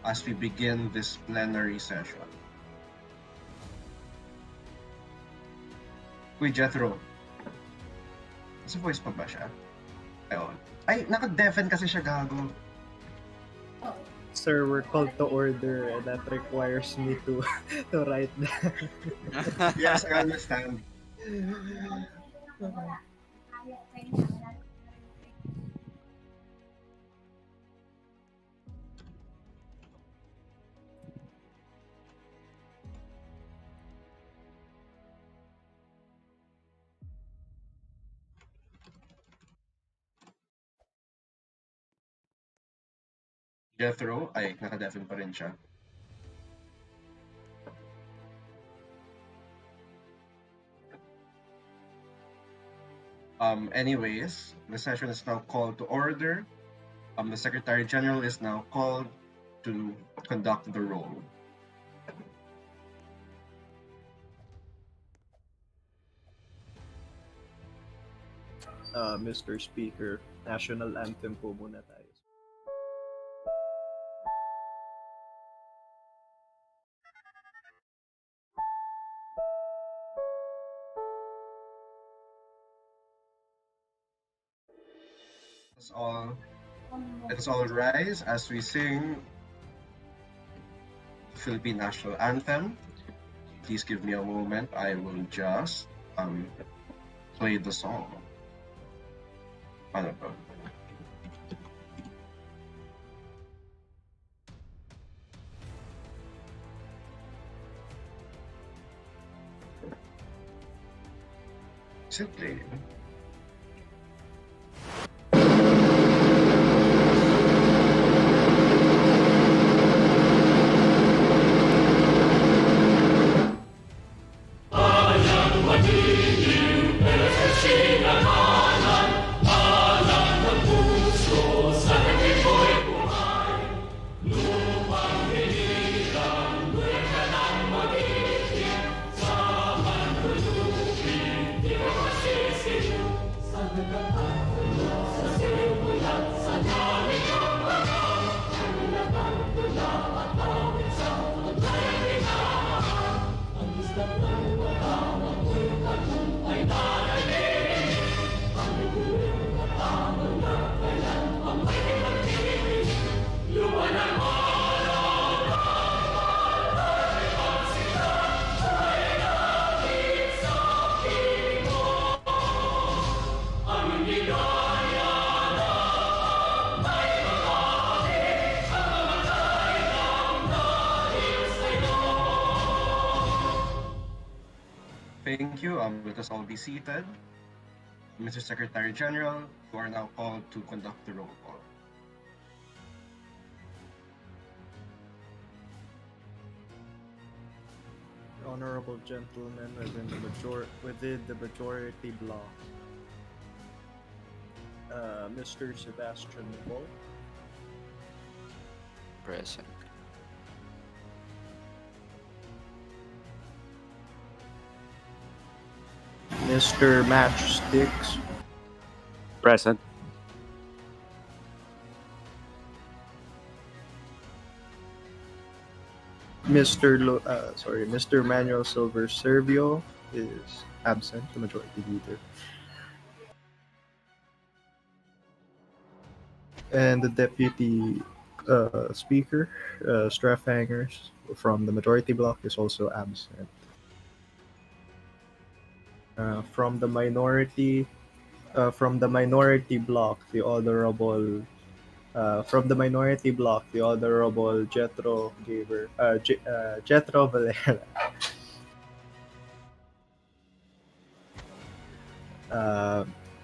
as we begin this plenary session. Uy, Jethro. Sa voice pa ba siya? Ayun. Ay, naka-deafen kasi siya, gago. Sir, we're called to order and that requires me to write that. Yes, I understand. Jethro, ay, naka-deafen pa rin siya. Anyways, the session is now called to order. The Secretary General is now called to conduct the roll. Mr. Speaker, national anthem po muna tayo. Let us all rise as we sing the Philippine National Anthem. Please give me a moment. I will just play the song. Ano ba? Is it playing? Thank you. Let us all be seated. Mr. Secretary General, you are now called to conduct the roll call. Honorable gentlemen within the majority block. Mr. Sebastian Nicole. Present. Mr. Matchsticks. Present. Mr. Manuel Silver Servio is absent, the majority leader. And the deputy speaker, Straffhangers, from the majority block is also absent. From the minority block, the honorable Jethro Valera.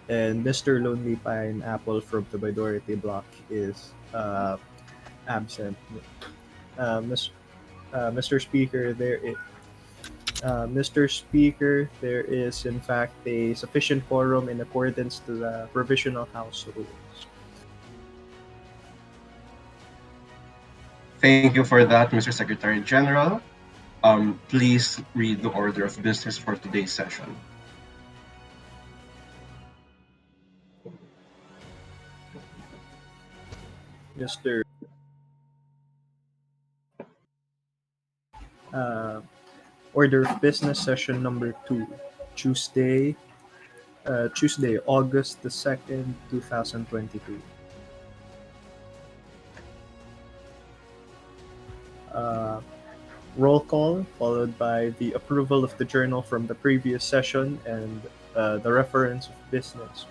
And Mr. Lonely Pineapple from the minority block is absent. Mr. Speaker, there is in fact a sufficient quorum in accordance to the Provisional House rules. Thank you for that, Mr. Secretary General. Please read the order of business for today's session. Uh, Order of business session number 2, Tuesday, August the 2nd, 2022. Uh, Roll call, followed by the approval of the journal from the previous session and the reference of business.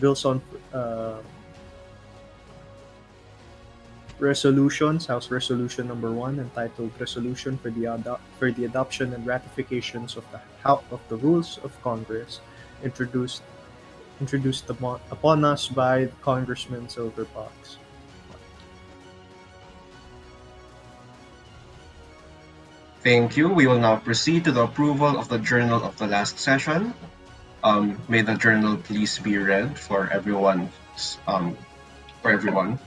Bills on resolutions, House Resolution number 1, entitled Resolution for for the Adoption and Ratifications of the Rules of Congress, introduced upon us by Congressman Silverbox. Thank you. We will now proceed to the approval of the journal of the last session. May the journal please be read for everyone. For everyone.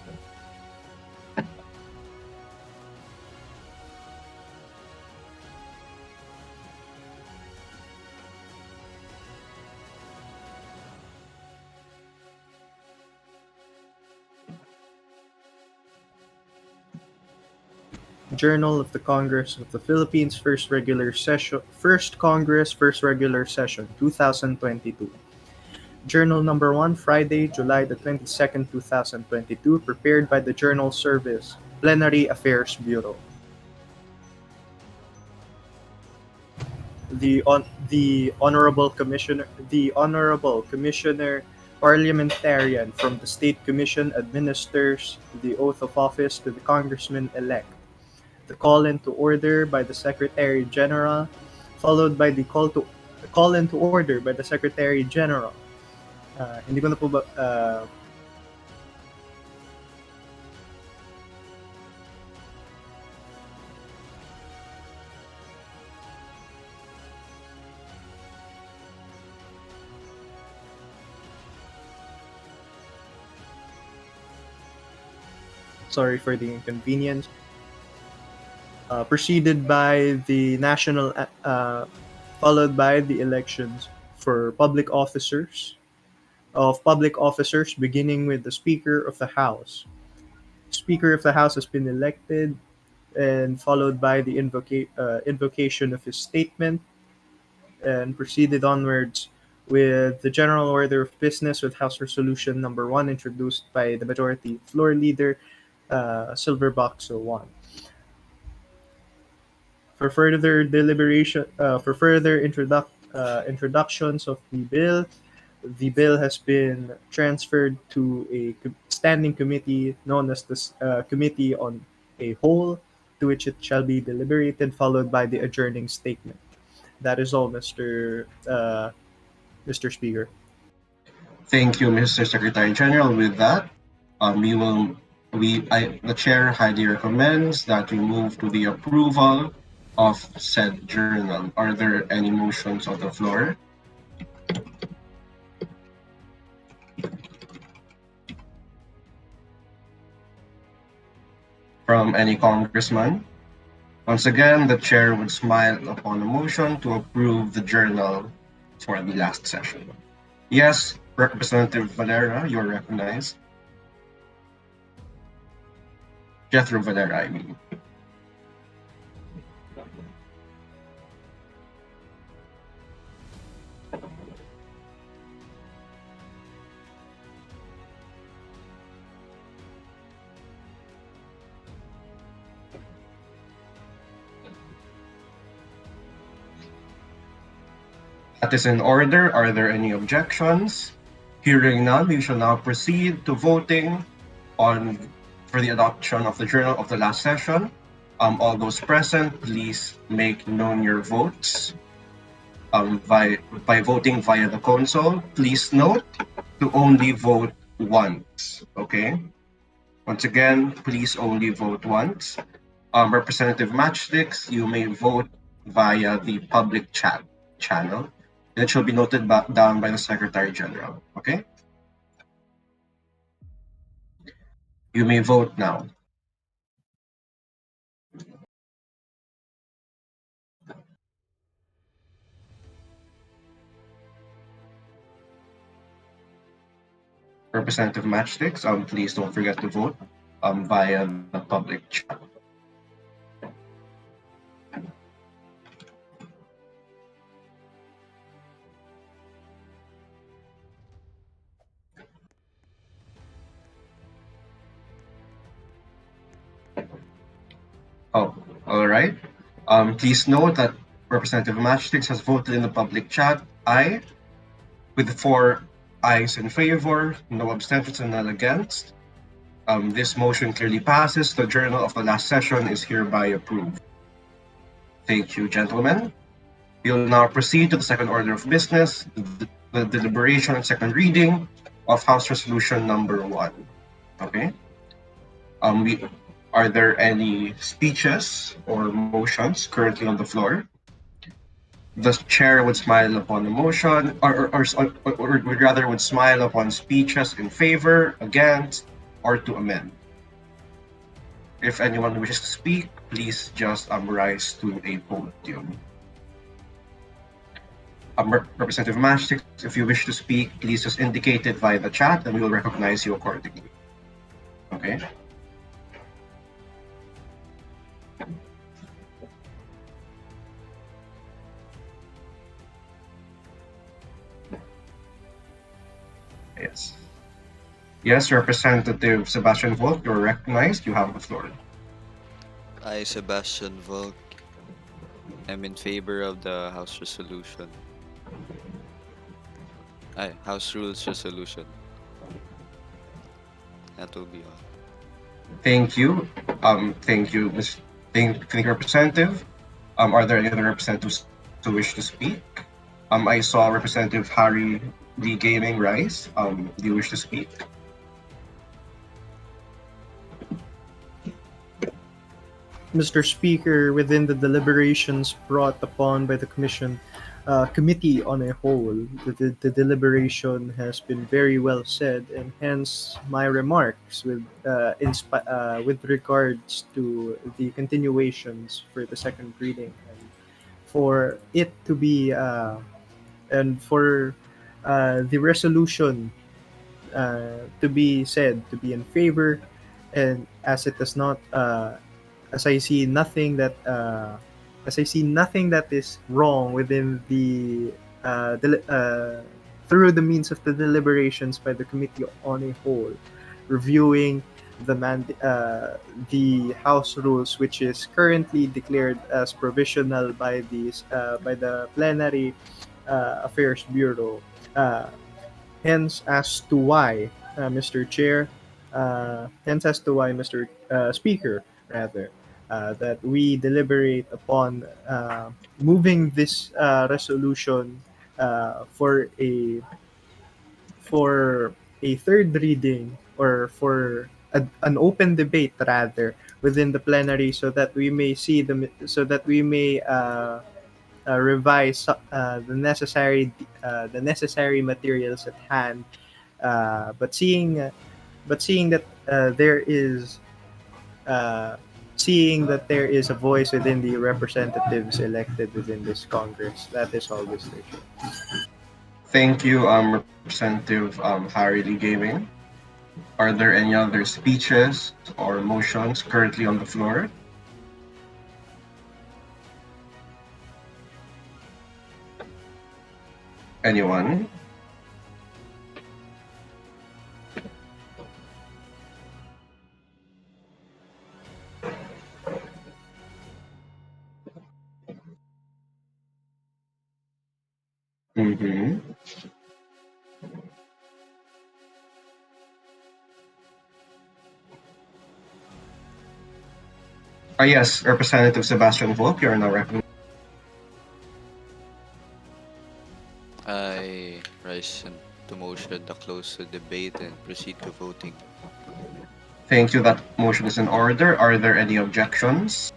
Journal of the Congress of the Philippines, First Congress, First Regular Session, 2022. Journal number 1, Friday, July the 22nd, 2022, prepared by the Journal Service, Plenary Affairs Bureau. The Honorable Commissioner Parliamentarian from the State Commission administers the oath of office to the Congressman-elect. The call into order by the Secretary General, followed by the call into order by the Secretary General. Hindi ko na po ba sorry for the inconvenience. Preceded by the followed by the elections for public officers, beginning with the Speaker of the House. Speaker of the House has been elected, and followed by the invocation of his statement, and proceeded onwards with the General Order of Business with House Resolution number 1, introduced by the Majority Floor Leader, Silverbox 01. For further introductions of the bill has been transferred to a standing committee known as the Committee on a Whole, to which it shall be deliberated, followed by the adjourning statement. That is all, Mr. Speaker. Thank you, Mr. Secretary General. With that, the chair highly recommends that we move to the approval of said journal. Are there any motions on the floor? From any congressman? Once again, the chair would smile upon a motion to approve the journal for the last session. Yes, Representative Valera, you're recognized. Jethro Valera, I mean. That is in order. Are there any objections? Hearing none, we shall now proceed to voting for the adoption of the journal of the last session. All those present, please make known your votes by voting via the console. Please note to only vote once. Okay. Once again, please only vote once. Representative Matchsticks, you may vote via the public chat channel. It shall be noted down by the Secretary General. Okay? You may vote now. Representative Matchsticks, please don't forget to vote via the public chat. right. Please note that Representative Matchsticks has voted in the public chat aye, with 4 ayes in favor, no abstentions and none against. This motion clearly passes. The journal of the last session is hereby approved. Thank you, gentlemen. We will now proceed to the second order of business, the deliberation and second reading of House Resolution number 1. Okay. Are there any speeches or motions currently on the floor? The chair would smile upon the motion, or would rather would smile upon speeches in favor, against, or to amend. If anyone wishes to speak, please just rise to a podium. Representative Matchsticks, if you wish to speak, please just indicate it via the chat and we will recognize you accordingly. Okay. Yes. Yes, Representative Sebastian Volk, you're recognized. You have the floor. I, Sebastian Volk, am in favor of the House Resolution. House Rules Resolution. That will be all. Thank you. Thank you, Thank you, Representative. Are there any other representatives who wish to speak? I saw Representative Harry Lee Gaming rise. Do you wish to speak? Mr. Speaker, within the deliberations brought upon by the committee on a whole, the deliberation has been very well said, and hence my remarks with regards to the continuations for the second reading, and for it to be and for the resolution to be said to be in favor, and as it does not as I see nothing that is wrong within the through the means of the deliberations by the committee on a whole, reviewing the House rules, which is currently declared as provisional by the Plenary Affairs Bureau. Hence, as to why, Mr. Chair, Mr. Speaker, rather, that we deliberate upon moving this resolution for a third reading, or for an open debate rather within the plenary, so that we may revise the necessary materials at hand. But seeing that there is a voice within the representatives elected within this Congress. That is all, Mr. Chair. Thank you, Representative Harry Lee Gaming. Are there any other speeches or motions currently on the floor? Anyone? Mm-hmm. Yes, Representative Sebastian Volk, you are now recognized. I rise to motion to close the debate and proceed to voting. Thank you. That motion is in order. Are there any objections?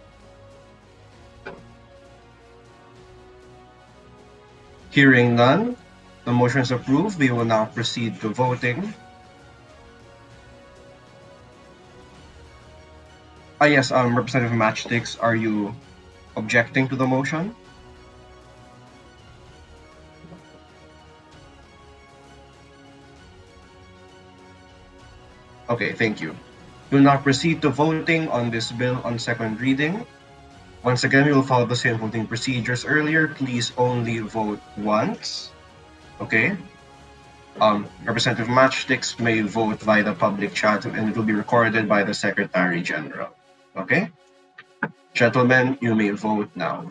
Hearing none, the motion is approved. We will now proceed to voting. Yes, Representative Matchsticks, are you objecting to the motion? Okay, thank you. We'll now proceed to voting on this bill on second reading. Once again, we will follow the same voting procedures earlier. Please only vote once. Okay? Representative Matchsticks may vote via the public chat and it will be recorded by the Secretary General. Okay? Gentlemen, you may vote now.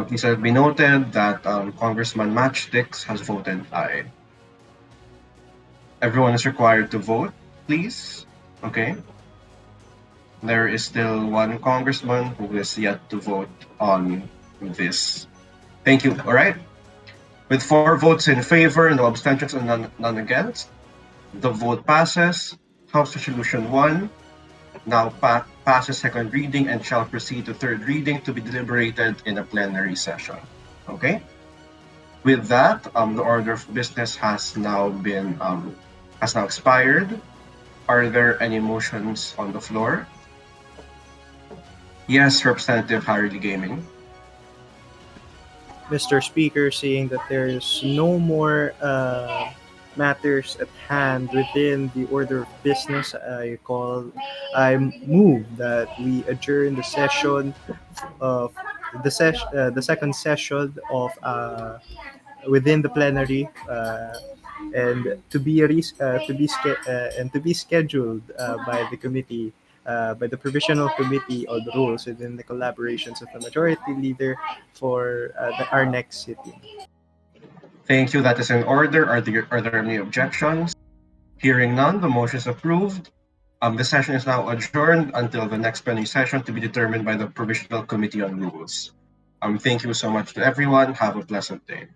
Please let it be noted that Congressman Matchsticks has voted aye. Everyone is required to vote, please. Okay. There is still one congressman who is yet to vote on this. Thank you. All right. With 4 votes in favor, no abstentions, and none against, the vote passes. House Resolution 1 now passes second reading and shall proceed to third reading to be deliberated in a plenary session. Okay. With that, the order of business has now expired. Are there any motions on the floor? Yes, Representative Harley Gaming. Mr. Speaker, seeing that there is no more matters at hand within the order of business, I move that we adjourn the session of the second session of within the plenary, and to be scheduled by the committee, by the provisional committee on the rules within the collaborations of the majority leader for our next sitting. Thank you. That is in order. Are there any objections? Hearing none, the motion is approved. The session is now adjourned until the next plenary session to be determined by the Provisional Committee on Rules. Thank you so much to everyone. Have a pleasant day.